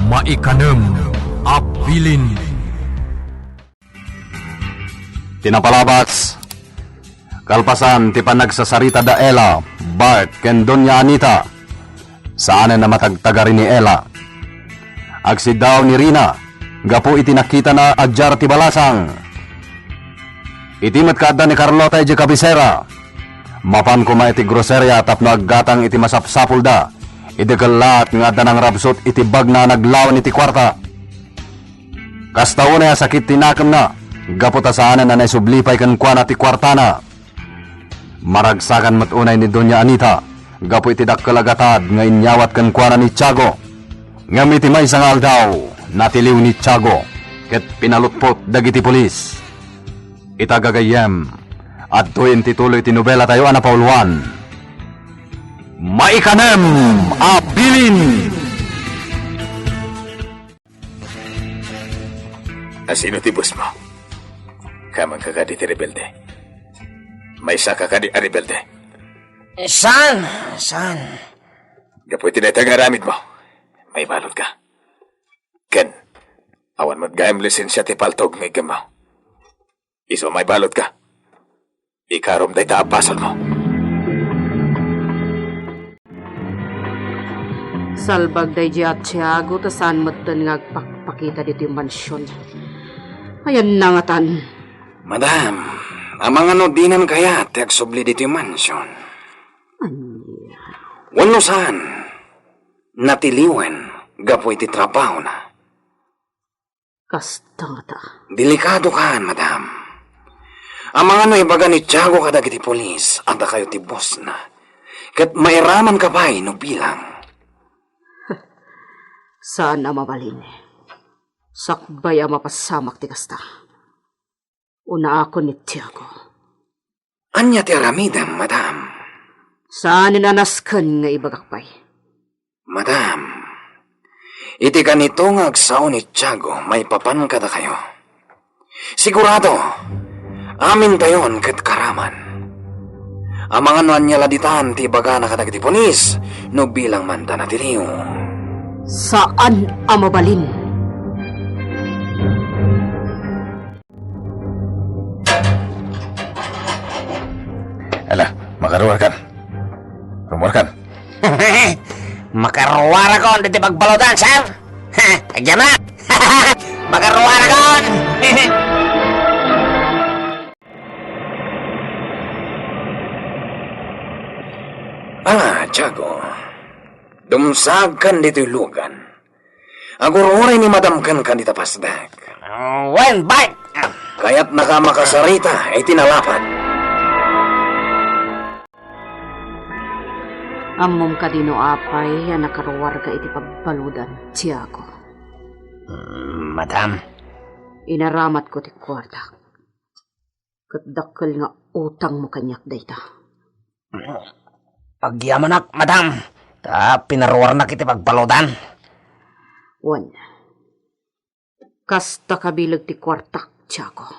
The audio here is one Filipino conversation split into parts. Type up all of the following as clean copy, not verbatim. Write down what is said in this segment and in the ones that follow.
Maikanem Abilin. Tinapalabas kalpasan ti panagsasarita da Ella, Bart, ken Doña Anita. Saanen na matagtagari ni Ella. Agsidaw ni Rina, gapo iti nakita na adjar ti balasang. Iti matkada ni Carlota iti kabisera. Mapan kuma iti groserya tapno aggatang iti masapsapul da. Iti kalat nga danang rabsot iti bag na naglawan iti kwarta. Kastaw na sakit tinakam na. Gapo ta saanen na naisublipay kan kwa na ti kwarta na. Maragsakan matunay ni Doña Anita. Gapo iti dakkalagatad nga inyawat kan kwa na ni Tiago. Ngam iti may sangal daw, natiliw ni Tiago, ket pinalutpot dagiti pulis. Itagagayem, at tuwin tituloy ti nobela tayo ana pauluan. Maikanem Abilin! Asino ti boss mo? Kamang kakadi ti rebelde. May isa kakadi a rebelde. Saan? Gapoy tinatagamit mo. May balot ka. Ken, awan mo't gayam lisensya ti paltog ngay gamaw. Iso may balot ka. Ikarom day taapasal mo. Salbag day di at Tiago, tasan matan nga agpakpakita dito yung mansyon. Ayan na nga tan. Madam, amang ano dinan kaya ti agsubli dito yung mansyon. Wano saan? Natiliwen, gapo iti trabaho na. Kasta nga ta. Delikado ka, madam. Amang ano ibaga ni Tiago kadag iti polis, anda kayo ti boss na. Kat mairaman ka pa no bilang. Saan na mabalin? Sakbay ang mapasamak ti kasta. Una ako ni Tiago. Anya ti aramidam, madam. Saan ninanaskan nga ibagakpay? Madam, iti ganito nga agsaw ni Tiago, may papan kada kayo. Sigurado, amin tayon ket karaman. Amangan man niya laditan ti baga na kadag ti polis, no bilang manda na tiliw. Saan ang mabalin? Ala, makaruar kan. Rumor kan. Makaruwara kon diti pagbalodan, sir. Agyan na. Makaruwara kon. Tiago. Dumsag kan dito lugan. Agururay ni madam kan dita pasdak. When bite. Kaya't nakamakasarita ay tinalapan. Amom ka dino apay, yan nakaruwar ka iti pagbaludan, Tiago. Madam. Inaramat ko ti kwarta. Katdakkel nga utang mo kanyak dayta. Pagyamanak, madam. Pinaruwar na kiti pagbaludan. Wan. Kasta kabilag ti kwarta, Tiago.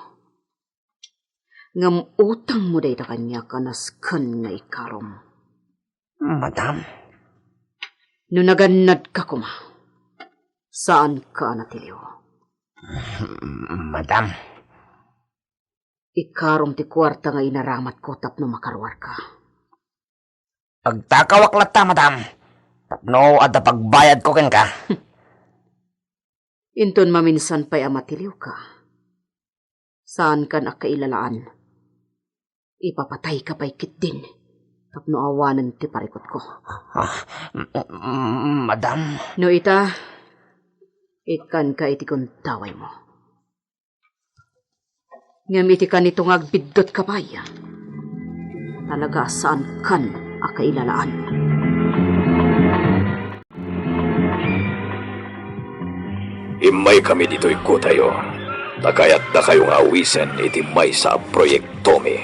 Ngam utang mo dayta kanyak kanaskan nga ikarom. Madam? No naganad ka kuma, saan ka natiliw? Madam? Ikarom ti kwarta nga inaramat ko tapno makarwar ka. Pagtakawak lata, madam. Tapno at pagbayad ko ken ka. Inton maminsan pa'y amatiliw ka. Saan ka nakailalaan? Ipapatay ka pa'y kit din. Tapno awanan ti parikot ko. Madam? No ita, ikan ka iti kuntaway mo. Ngam iti ka nitong agbidot ka pa'y. Talaga saan kan akailalaan. Imay kami dito iko tayo. Takayat na kayong awisen iti may sa proyekto mi.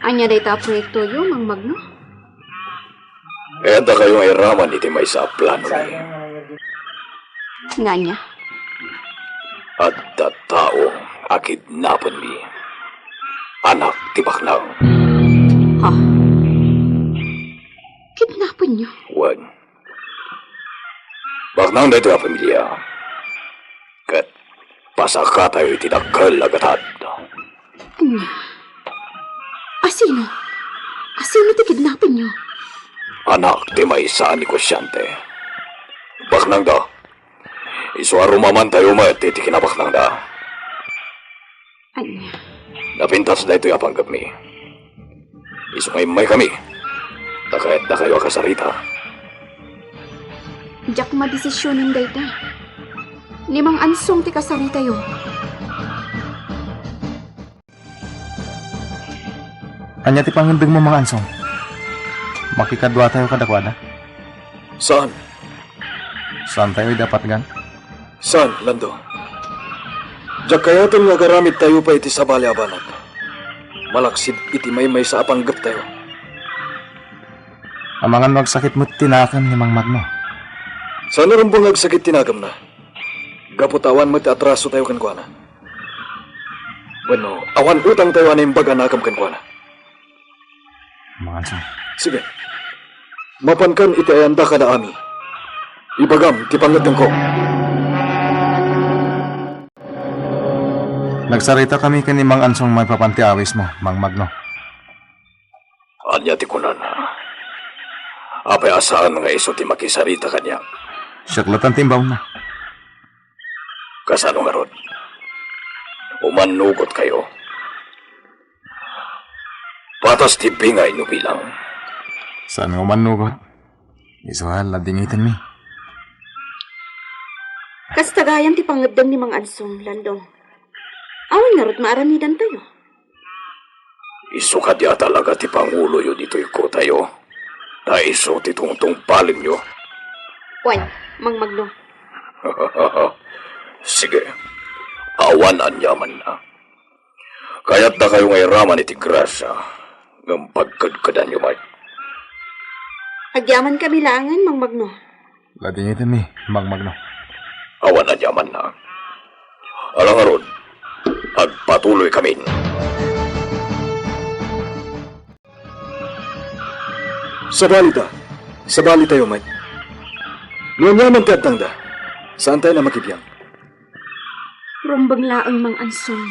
Anya dayta proyekto yung mang magno? Eta kayong iraman iti may sa plano mi. Nga niya? At taong akidnapan mi. Anak ti Baknang. Ha? Kidnapan niyo? Wan. Baknang dito ang pamilya. Pasaka tayo itinagkal agatad. Anya? Asino? Asino ti kidnapin nyo? Anak ti may isa negosyante. Baknang da. Isuarumaman tayo iti kinabaknang da. Anya? Napintas na ito'y apanggap mi. Isungay-may kami. Takayat na kayo akasarita. Diyak madesisyonin dayta. Nimang ansong ti kasari tayo. Anya ti pangundeng mo mga ansong. Makikadwa tayo kadakwada. Saan? Saan tayo dapat gan? Saan, Lando? Diyak kayaton nga garamit tayo pa iti sa balyabanag. Malaksid iti may sa apanggap tayo. Amangan magsakit mo tinakan ni Mang Magno. Sana rin bang agsakit tinagam na? Gaputawan mo ti atraso tayo kankwana. Bueno, awan utang tayo anay baga nakam kankwana. Mga ansong. Sige. Mapankan iti ayanda ka na ami. Ibagam ti pangatang ko. Nagsarita kami kani Mang Ansong may papanti awis mo, Mang Magno. Anya ti kunan. Apay asaan nga iso ti makisarita kanya. Siyaklatan timbaw na. Kasano nga ron? Umanugot kayo. Patas ti bingay no bilang. Saan nga manugot? Isuhal, ladingitin mi. Kastagayan ti pangabdang ni Mang Ansong, Lando. Awan nga rot maaramidan tayo. Iso ka diya talaga ti Pangulo yun dito'y ko tayo. Ta iso ti tungtong paling nyo. Wan, Mang Magno. Sige. Awan anyaman na. Kaya't na kayo ngay raman iti grasya. Ng pagkadkadan nyo, Mike. Agyaman kami langan, Mang Magno. Ladingitin mi, Mang Magno. Awan anyaman na. Alang aron, agpatuloy kami. Sabali tayo, Mike. Ngunyaman ti atang da. Saan tayo na makibiyang? Rumbang laang Mang Ansong.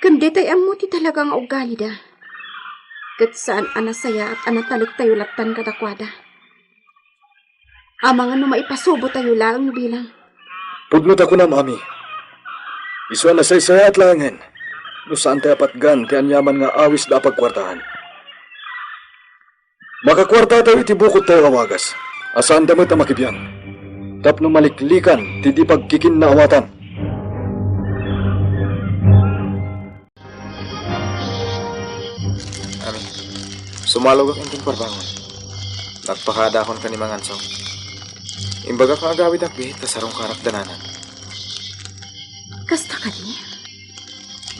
Kundi tayo amo ti talagang ugali da. Kat saan anasaya at anatalik tayo latan kadakwada. Amang ano maipasubo tayo lang bilang. Pudnot ako na, Mami. Iso na say-saya at langan. No saan tayo patgan, ti anyaman nga awis da pagkwartahan. Makakwarta tayo iti bukod tayo awagas. Asaan damit na makibiyang. Tapno maliklikan, ti di pagkikin na awatan. Ami, sumalog ang inting parbangon. Nagpakada akong kanimang ansong. Imbaga kang agawid akbihit ta sarong karak dananan. Kasta ka di?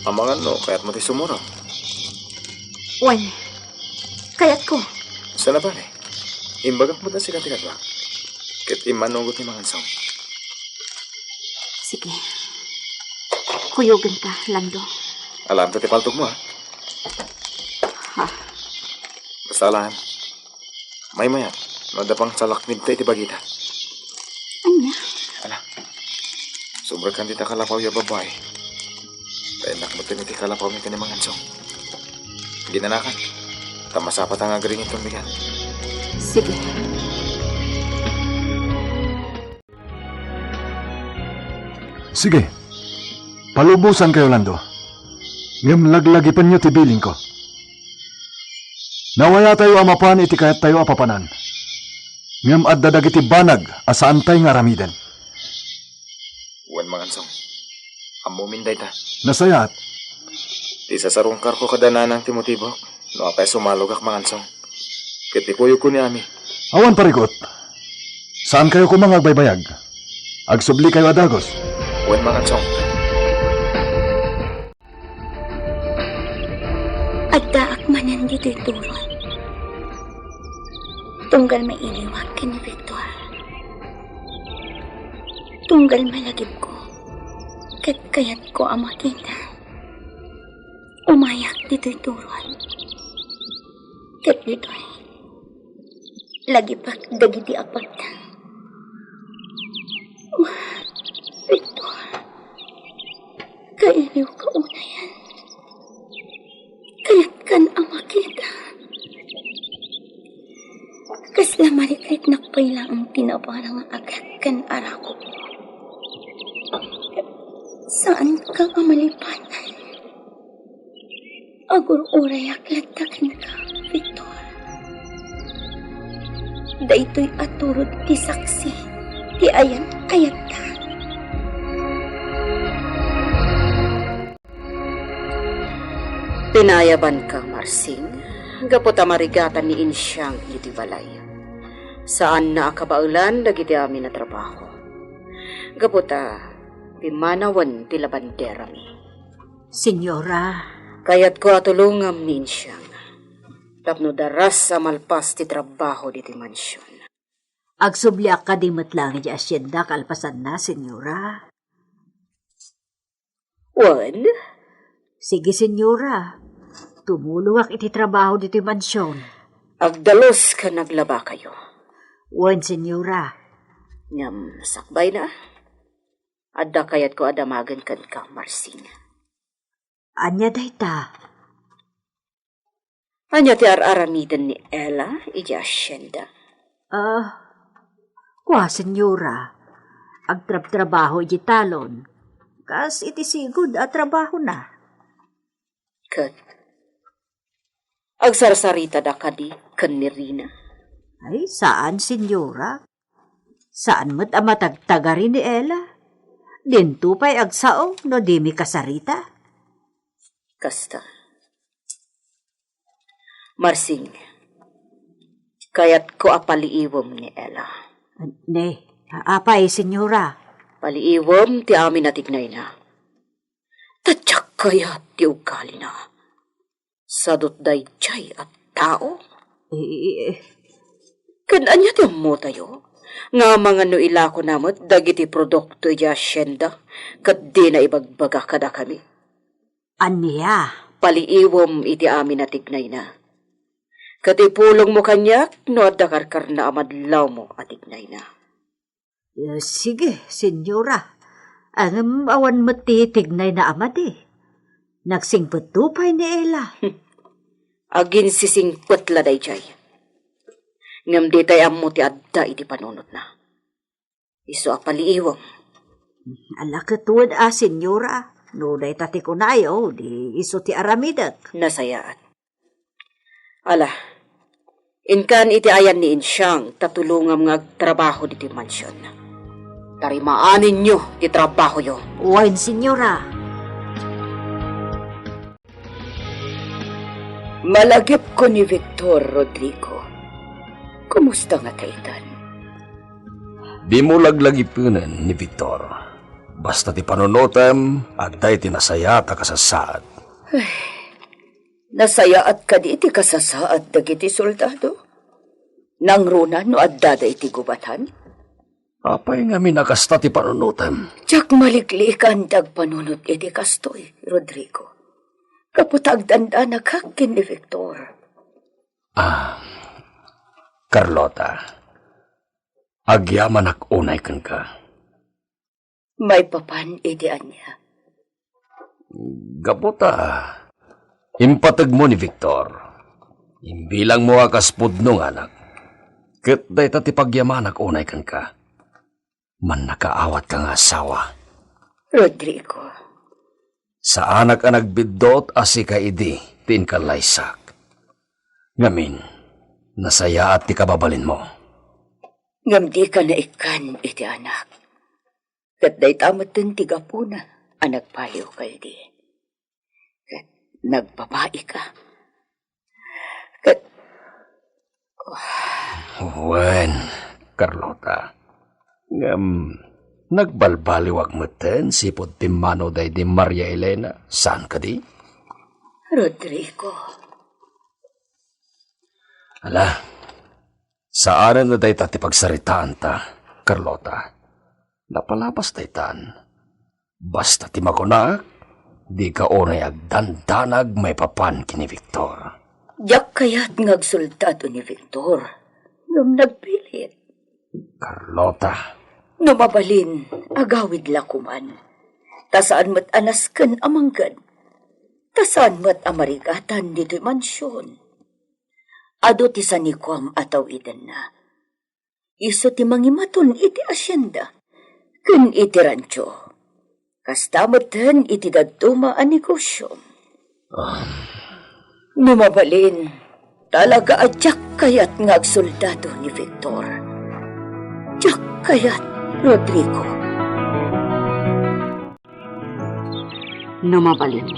Amangan no, kaya't mo ti sumuro. Wan, kayat ko. Sana ba ni? Imbaga mo ta sila tigadwa. Kat imanugot ni mga ansong. Sige. Kuyogan ka, Lando. Alam ta ti paltog mo ha. Ha? Basta alam. May mayat. Madapang salakmid ta iti bagita. Anya? Ala. Sobrang kan ti kalapaw ya babae. Tayanak mo iti kalapaw mi kanimang ansong. Ginanakan. Tamasapat ang agring itong bigat. Sige. Sige. Palubusan kayo, Lando. Ngam laglagi pa nyo tibiling ko. Nawaya tayo amapan iti kayat tayo apapanan. Ngam addadag iti banag asaan tayo nga ramiden. Uwan mga ansong. Amumin day ta. Nasayat. Di sa sarong karko kadananang timotibok. No apay sumalog ak mga ansong. Kitipuyog ko ni Ami. Awan parigot. Saan kayo kumangagbaybayag? Agsubli kayo adagos. Uwan mga ansong. Adda akmanan dito'y turon. Tunggal mailiwag kini Victor. Tunggal malagib ko. Kat kayat ko ang makita. Umayak dito'y turon. Kat dito'y lagi pa dagiti apagtang. Victor. baliw ka una yan. Kaya't kan ang makita. Kasla malikait na pala ang tinabarang agad kan arako ko. Saan ka kamalipanan? Agur uray aklagtagan ka, Victor. Daytoy aturod ti saksi, ti ayan kayata. Pinayaban ka, Marsing. Gapot marigatan ni Insyang iti balay. Saan na akabaulan dagiti amin na trabaho. Gapot ti manawan ti labandera mi. Senyora, Kayat ko atulungam ni Insyang. Tapno daras sa malpas ti trabaho di ti mansyon. agsubliak ka di matlang iti asyenda kalpasan na, senyora. Wan? Sige, senyora. Tumulong iti trabaho dito mansyon. Agdalos ka naglaba kayo. Wan, senyora. Ngam sakbay na. Adda kayat ko adamagan kan ka, Marsing. Anya dayta. Anya ti araramidan ni Ella, iti asyenda. Kwa, senyora. Agtrab-trabaho iti talon. Kas iti sigud at trabaho na. Kat. Agsarsarita da kadi kan ni Rina. Ay, saan, senyora? Saan mo't amatagtagari ni Ella? Dinto pa'y agsao no di mi kasarita? Kasta. Marsing, kayat ko apaliiwom ni Ella. Ne, apay, senyora. Paliiwom ti amin natignay na. Tadyak kayat ti ugali na. Sadot day chay at tao. Kananya ti mo tayo. Nga mga no ilako namot dagiti produkto iti asyenda kat di na ibagbaga kada kami. Aniya? Paliiwom iti amin natignay na. Katipulong mo kanyak, no at dakarkar na amadlaw mo atignay na. Sige, senyora. Ang awan matitignay na amad Nagsingpot tupay ni Ella. Agin sisingpot laday jay. Ngam di tayo mo ti adda iti panunot na. Iso apaliiwom. Alakatuan senyora. No day tati ko na di iso ti aramidak. Nasayaan. Ala, inkan iti ayan ni Insyang tatulungam nga trabaho diti mansyon. Tarimaanin nyo ti trabaho yo. Wine, senyora. Malagip ko ni Victor Rodrigo. Kumusta nga kaitan? Di mo laglagipunan ni Victor. Basta ti panunutem, agday tinasaya ta kasasaad. Nasayaat ka di iti kasasaad dagiti soldado? Nangruna no addada iti gubatan? Apay nga minakasta ti panunutem. Tiyak maliklikan dag panunot iti kastoy, Rodrigo. Kaputag danda naghakin ni Victor. Carlota, agyaman ak unay kan ka. May papan iti anya. Gaputa, impatag mo ni Victor. Imbilang mo akaspud nung anak. Ket day ta ti pagyaman ak unay kan ka. Man nakaawat kang asawa. Rodrigo. Sa anak ang nagbidot asi ka idi, tinkalaysak. Ngamin, nasaya at ti kababalin mo. Ngam di ka na ikan iti anak. Kat day tamat din tiga po na, anak paliw kayo di. Kat nagpapai ka. Kat... Wen, Carlota. Nagbalbaliwag mo ten, sipod timano day di Maria Elena. Saan ka di? Rodrigo. Ala, saan na day tati pagsaritaan ta, Carlota? Napalapas day tan. Basta ti makunak, di ka unay agdandanag may papan kini Victor. Yak kaya't ngagsultado ni Victor. Ngam nagpilit. Carlota. Numabalin, agawid lakuman. Tasaan mo't anasken amanggan. Tasaan mo't amarigatan dito'y mansyon. Ado ti sanikom ataw iden na. Iso ti mangimaton iti asyenda. Kun iti rancho. Kastamatan iti daduma a negosyo. Numabalin, talaga adyak kayat nga agsoldado ni Victor. Adyak kayat, Rodrigo. Numabalin.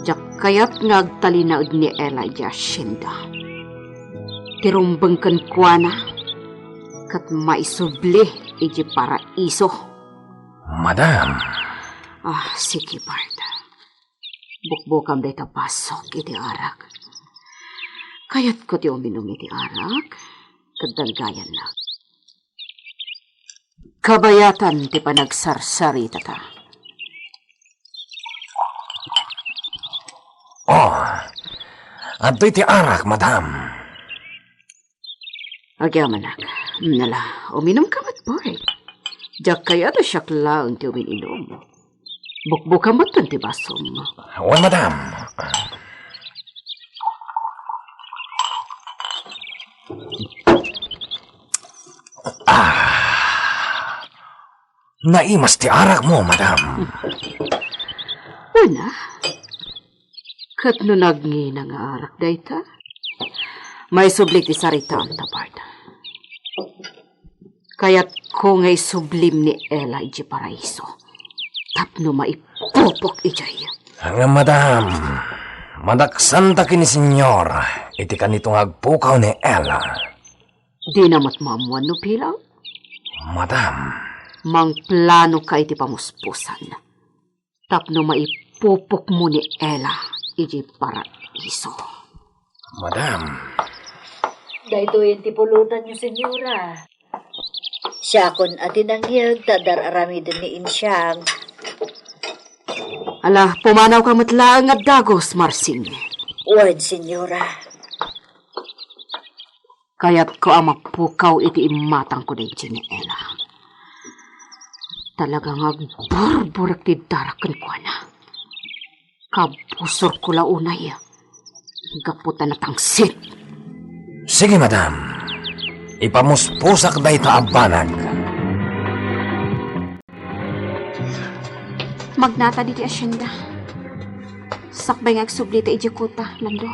Jak kayat nga agtalinaod ni Elijah Shinda. Tirumbeng kuana kat maisubli iti paraiso. Madam. Sige, Bart. Bukbukam dito pasok iti arak. Kayat ko ti uminom iti arak, kadalgayan na. Kabayatan ti panagsarsarita ta. Ado'y ti arak, madam. Agyamanak, nala, uminom ka mat, Bart. Diyak kaya na siya klaang ti umininom. Bukbukan ba't ti basom? Wan, madam. Naimas ti arak mo, madam. Una, kat no nagngina nga arak dayta, may sublik ti saritaan ta, Bart. Kaya't ko ngay sublim ni Ella iji paraiso. Tapno maipupok ijay. Nga, madam. Madaksan ta kini senyor. Iti kanitong agpukaw ni Ella. Di namat mamuan no pilang? Madam. Mang plano ka iti pamuspusan. Tapno maipupok mo ni Ella iji paraiso. Madam. Dahito yung tipulutan niyo, senyora. Siya kon atin ang yag, tadar aramidin ni Insyang. Ala, pumanaw ka matlaang at dagos, Marsing. Word, senyora. Kaya't ko ang mapukaw iti imatang ko na ni Ella. Talagang agburburak ti darakan ko na. Kabusor ko launay. Gaputan na tangsit. Sige, madam. Ipamuspusak da ita abanag. Magnata diti asyenda. Sakbay nga agsublita ijikuta, Lando.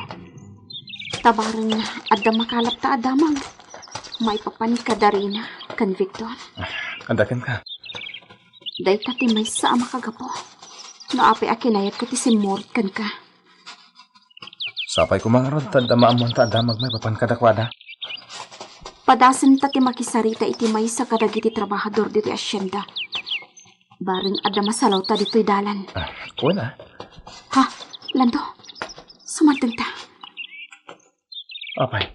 Tabaran na adda makalap ta adamag. Maipapanik ka darina, kan Victor. Kandakan ka. Day ta ti may sa makagapo. Naapi akinayat ko ti simurot kan ka. Sapay ko mga ron, tadama amon ta adamag may papankadakwada. Padasan ta ti makisarita iti may sa kadagiti trabahador diti asyenda. Baring adda masalaw ta dito'y dalan. Kuha na. Ha? Lando? Sumantag ta. Apay.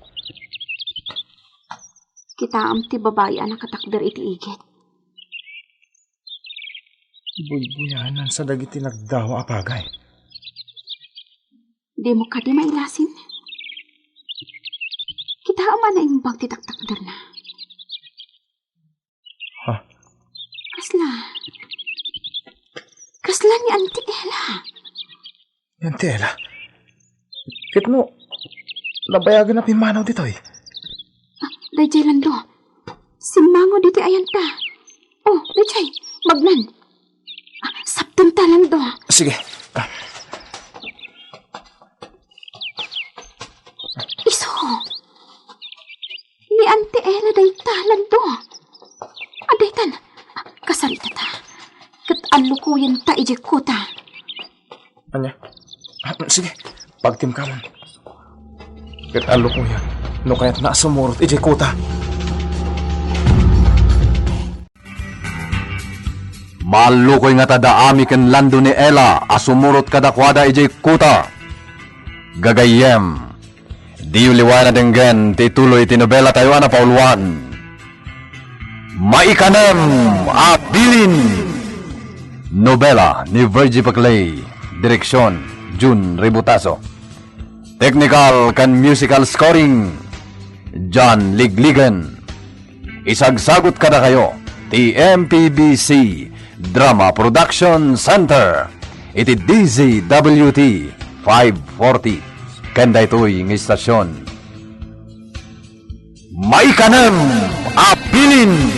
Kita am ti babae anak katakder iti igit. Buy-buyanan sa dagiti nagdawa apagay. Di mo ka di mailasin. Kita ama na imbag ti taktakder na. Ha? Kasla ni Auntie Ella. Yan, Ella. Kit mo, nabayagan na pimanaw dito eh. Dayjay Lando. Simango diti ayan ta. Oh, dayjay, magnan. Saptan ta Lando. Sige. Iso. Ni Auntie Ella dayta Lando. Adaytan. Kasarita ta. Kat alukuyan ta ijekuta. Anya? Sige, pagtim ka man. Kit alo ko yan. No kaya't naasumurot ijekuta. Malukoy nga tada ami ken Lando ni Ella asumurot kadakwada ijay kuta. Gagayem. Di uliwana denggen tituloy tinobela tayo na pauluan. Maikanem Abilin. Nobela ni Virgie Paclay. Direksyon Jun Ributaso. Technical kan musical scoring John Ligligan. Isagsagot kada kayo TMPBC Drama Production Center. Iti DZWT 540. Kanda ito'y ng istasyon. May kanem, apilin!